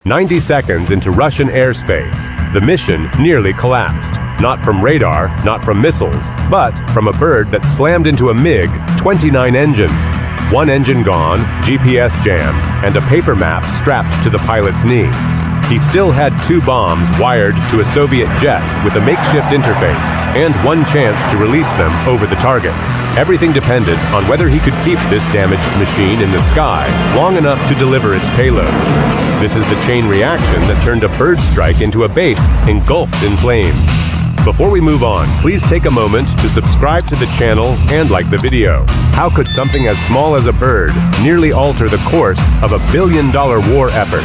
90 seconds into Russian airspace, the mission nearly collapsed. Not from radar, not from missiles, but from a bird that slammed into a MiG-29 engine. One engine gone, GPS jammed, and a paper map strapped to the pilot's knee. He still had 2 bombs wired to a Soviet jet with a makeshift interface, and one chance to release them over the target. Everything depended on whether he could keep this damaged machine in the sky long enough to deliver its payload. This is the chain reaction that turned a bird strike into a base engulfed in flames. Before we move on, please take a moment to subscribe to the channel and like the video. How could something as small as a bird nearly alter the course of $1 billion war effort?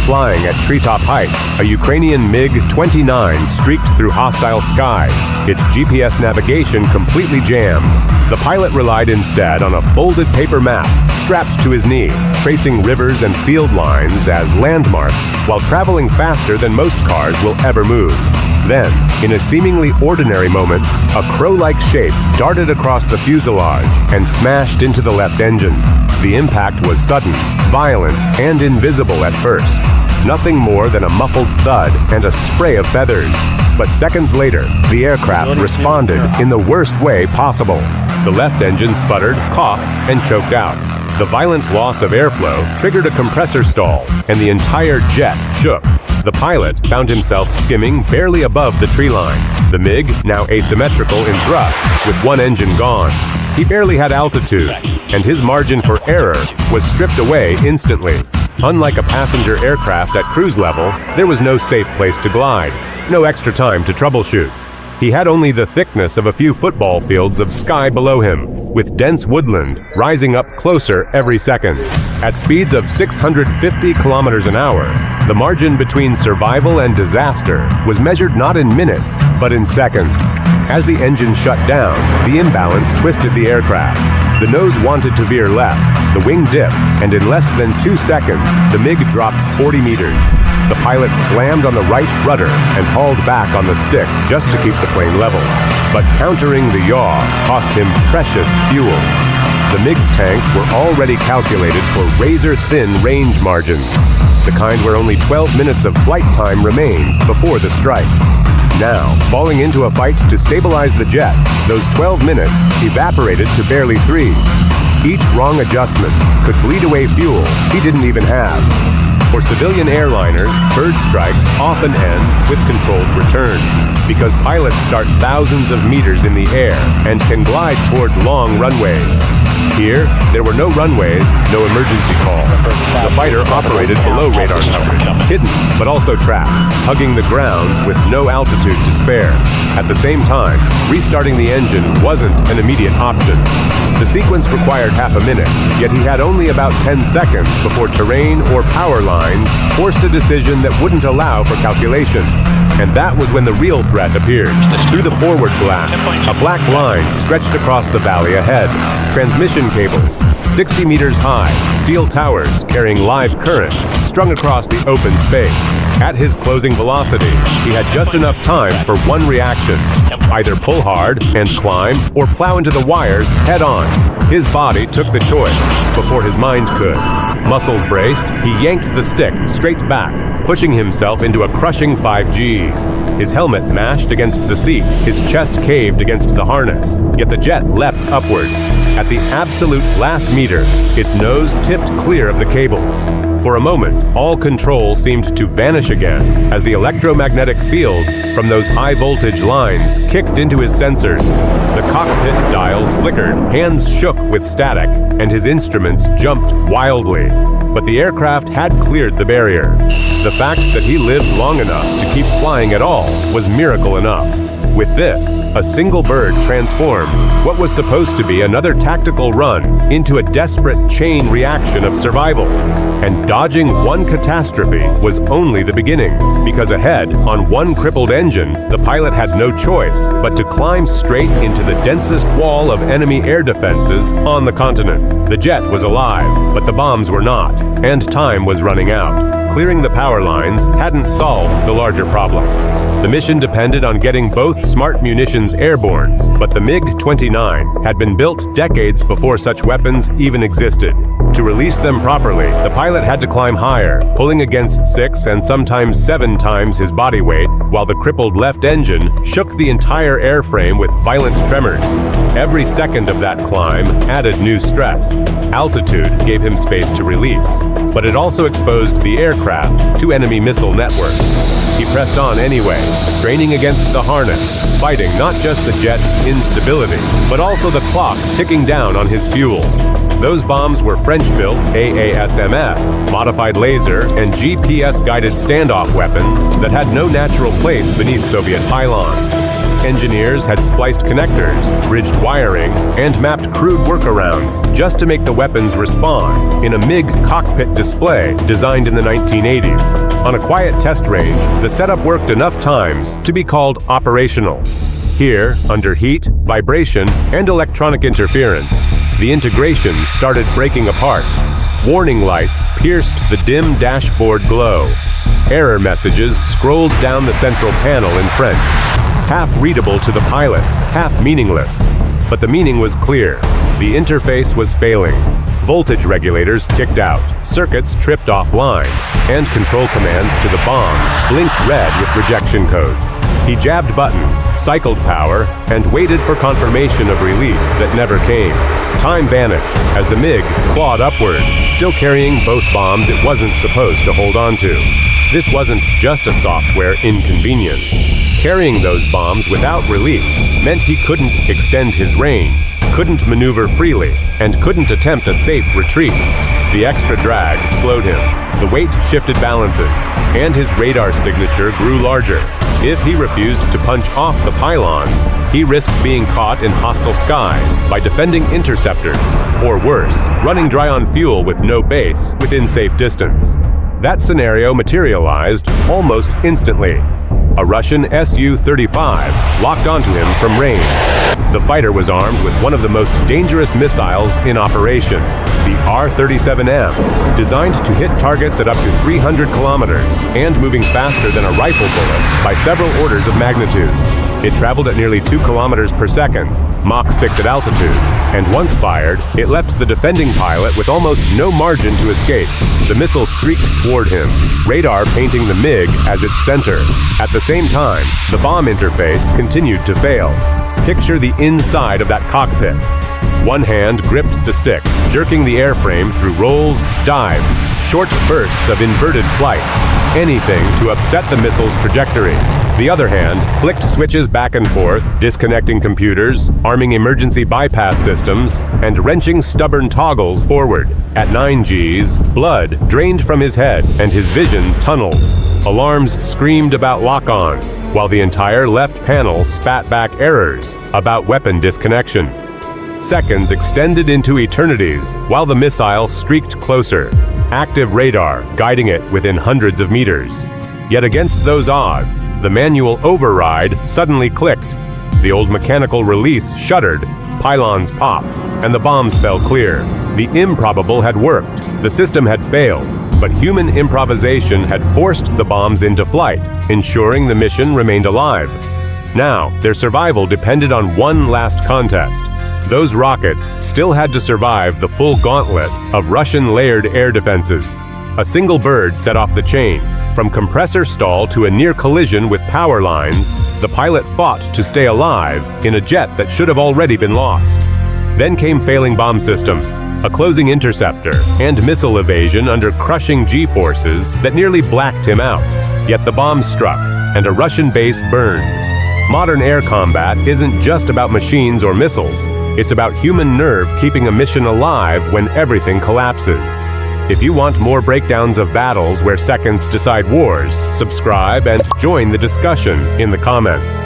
Flying at treetop height, a Ukrainian MiG-29 streaked through hostile skies, its GPS navigation completely jammed. The pilot relied instead on a folded paper map strapped to his knee, tracing rivers and field lines as landmarks while traveling faster than most cars will ever move. Then, in a seemingly ordinary moment, a crow-like shape darted across the fuselage and smashed into the left engine. The impact was sudden, violent, and invisible at first. Nothing more than a muffled thud and a spray of feathers. But seconds later, the aircraft responded in the worst way possible. The left engine sputtered, coughed, and choked out. The violent loss of airflow triggered a compressor stall, and the entire jet shook. The pilot found himself skimming barely above the tree line. The MiG, now asymmetrical in thrust, with one engine gone. He barely had altitude, and his margin for error was stripped away instantly. Unlike a passenger aircraft at cruise level, there was no safe place to glide, no extra time to troubleshoot. He had only the thickness of a few football fields of sky below him, with dense woodland rising up closer every second. At speeds of 650 kilometers an hour, the margin between survival and disaster was measured not in minutes, but in seconds. As the engine shut down, the imbalance twisted the aircraft. The nose wanted to veer left, the wing dipped, and in less than 2 seconds, the MiG dropped 40 meters. The pilot slammed on the right rudder and hauled back on the stick just to keep the plane level. But countering the yaw cost him precious fuel. The MiG's tanks were already calculated for razor-thin range margins, the kind where only 12 minutes of flight time remained before the strike. Now, falling into a fight to stabilize the jet, those 12 minutes evaporated to barely 3. Each wrong adjustment could bleed away fuel he didn't even have. For civilian airliners, bird strikes often end with controlled returns, because pilots start thousands of meters in the air and can glide toward long runways. Here, there were no runways, no emergency call. The fighter operated below radar coverage, hidden but also trapped, hugging the ground with no altitude to spare. At the same time, restarting the engine wasn't an immediate option. The sequence required half a minute, yet he had only about 10 seconds before terrain or power lines forced a decision that wouldn't allow for calculation. And that was when the real threat appeared. Through the forward blast, a black line stretched across the valley ahead. Transmission cables, 60 meters high, steel towers carrying live current, strung across the open space. At his closing velocity, he had just enough time for one reaction. Either pull hard and climb, or plow into the wires head-on. His body took the choice before his mind could. Muscles braced, he yanked the stick straight back, pushing himself into a crushing 5 Gs. His helmet mashed against the seat, his chest caved against the harness, yet the jet leapt upward. At the absolute last meter, its nose tipped clear of the cables. For a moment, all control seemed to vanish again as the electromagnetic fields from those high-voltage lines kicked into his sensors. The cockpit dials flickered, hands shook with static, and his instruments jumped wildly. But the aircraft had cleared the barrier. The fact that he lived long enough to keep flying at all was miracle enough. With this, a single bird transformed what was supposed to be another tactical run into a desperate chain reaction of survival. And dodging one catastrophe was only the beginning, because ahead, on one crippled engine, the pilot had no choice but to climb straight into the densest wall of enemy air defenses on the continent. The jet was alive, but the bombs were not, and time was running out. Clearing the power lines hadn't solved the larger problem. The mission depended on getting both smart munitions airborne, but the MiG-29 had been built decades before such weapons even existed. To release them properly, the pilot had to climb higher, pulling against 6 and sometimes 7 times his body weight, while the crippled left engine shook the entire airframe with violent tremors. Every second of that climb added new stress. Altitude gave him space to release, but it also exposed the aircraft to enemy missile networks. He pressed on anyway, straining against the harness, fighting not just the jet's instability, but also the clock ticking down on his fuel. Those bombs were French-built AASMS, modified laser, and GPS-guided standoff weapons that had no natural place beneath Soviet pylons. Engineers had spliced connectors, bridged wiring, and mapped crude workarounds just to make the weapons respond in a MiG cockpit display designed in the 1980s. On a quiet test range, the setup worked enough times to be called operational. Here, under heat, vibration, and electronic interference, the integration started breaking apart. Warning lights pierced the dim dashboard glow. Error messages scrolled down the central panel in French, half readable to the pilot, half meaningless. But the meaning was clear. The interface was failing. Voltage regulators kicked out, circuits tripped offline, and control commands to the bombs blinked red with rejection codes. He jabbed buttons, cycled power, and waited for confirmation of release that never came. Time vanished as the MiG clawed upward, still carrying both bombs it wasn't supposed to hold on to. This wasn't just a software inconvenience. Carrying those bombs without release meant he couldn't extend his range, couldn't maneuver freely, and couldn't attempt a safe retreat. The extra drag slowed him. The weight shifted balances, and his radar signature grew larger. If he refused to punch off the pylons, he risked being caught in hostile skies by defending interceptors, or worse, running dry on fuel with no base within safe distance. That scenario materialized almost instantly. A Russian Su-35 locked onto him from range. The fighter was armed with one of the most dangerous missiles in operation, the R-37M, designed to hit targets at up to 300 kilometers and moving faster than a rifle bullet by several orders of magnitude. It traveled at nearly 2 kilometers per second, Mach 6 at altitude, and once fired, it left the defending pilot with almost no margin to escape. The missile streaked toward him, radar painting the MiG as its center. At the same time, the bomb interface continued to fail. Picture the inside of that cockpit. One hand gripped the stick, jerking the airframe through rolls, dives, short bursts of inverted flight, anything to upset the missile's trajectory. The other hand flicked switches back and forth, disconnecting computers, arming emergency bypass systems, and wrenching stubborn toggles forward. At 9 Gs, blood drained from his head and his vision tunneled. Alarms screamed about lock-ons, while the entire left panel spat back errors about weapon disconnection. Seconds extended into eternities while the missile streaked closer, active radar guiding it within hundreds of meters. Yet against those odds, the manual override suddenly clicked. The old mechanical release shuddered, pylons popped, and the bombs fell clear. The improbable had worked, the system had failed, but human improvisation had forced the bombs into flight, ensuring the mission remained alive. Now, their survival depended on one last contest. Those rockets still had to survive the full gauntlet of Russian layered air defenses. A single bird set off the chain. From compressor stall to a near collision with power lines, the pilot fought to stay alive in a jet that should have already been lost. Then came failing bomb systems, a closing interceptor, and missile evasion under crushing G-forces that nearly blacked him out. Yet the bombs struck, and a Russian base burned. Modern air combat isn't just about machines or missiles. It's about human nerve keeping a mission alive when everything collapses. If you want more breakdowns of battles where seconds decide wars, subscribe and join the discussion in the comments.